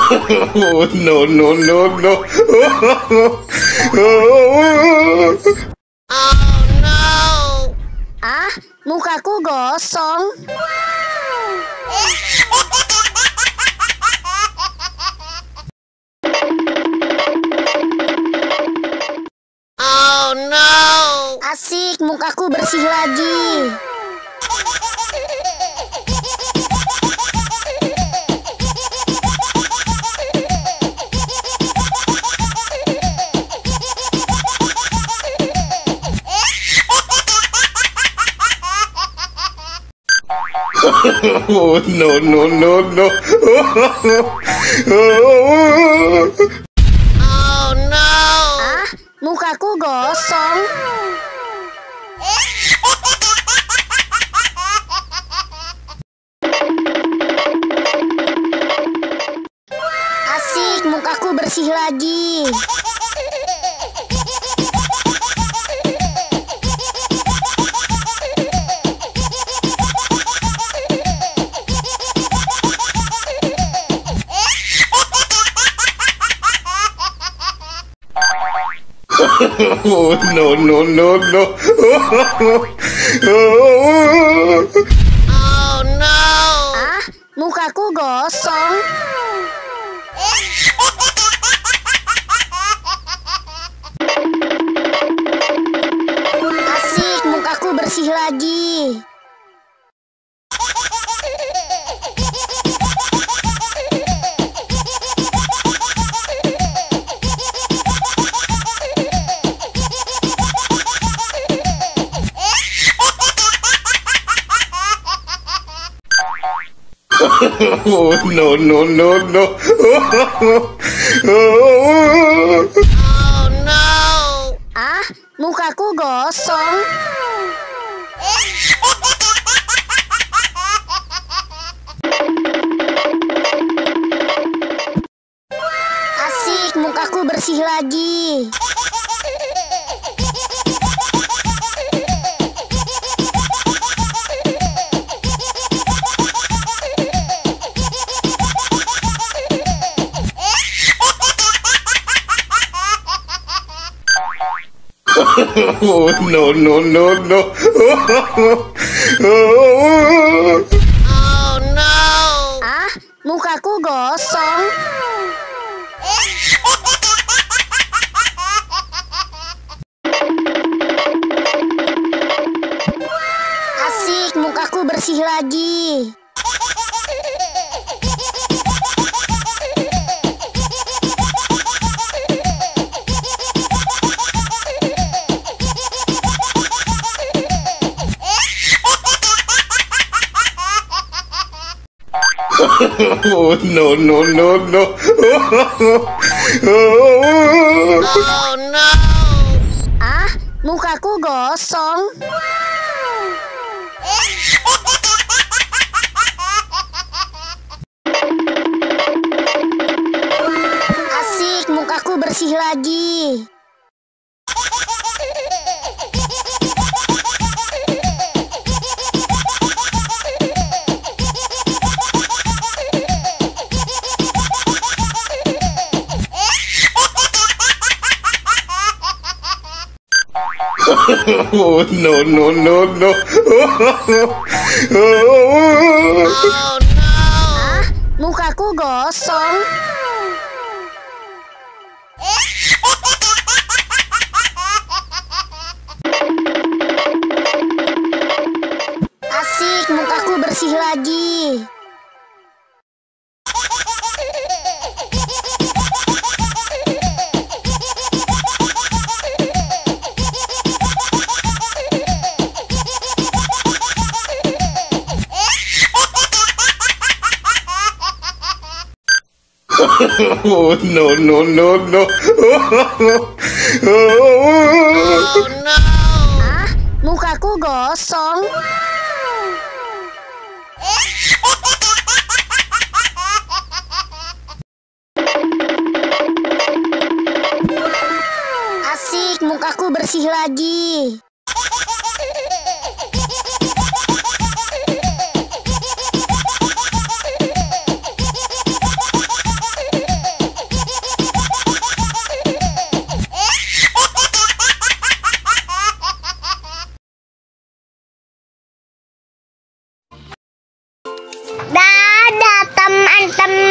Oh, no, no, no, no. Oh no! Ah, mukaku gosong. Oh no! Asik, mukaku bersih lagi. Oh, no, no, no, no. Oh no! Ah, mukaku gosong. Asik, mukaku bersih lagi. Oh, no, no, no, no. Oh no! Ah, mukaku gosong. Asik, mukaku bersih lagi. Oh, no, no, no, no. Oh no! Ah, mukaku gosong. Asik, mukaku bersih lagi. Oh, no, no, no, no. Oh no! Ah, mukaku gosong. Asik, mukaku bersih lagi. Oh, no, no, no, no. Oh no! Ah, mukaku gosong. Asik, mukaku bersih lagi. Oh, no, no, no, no. Oh no! Ah, mukaku gosong. Asik, mukaku bersih lagi. Oh, no, no, no, no. Oh no! Ah, mukaku gosong. Asik, mukaku bersih lagi. Tenang.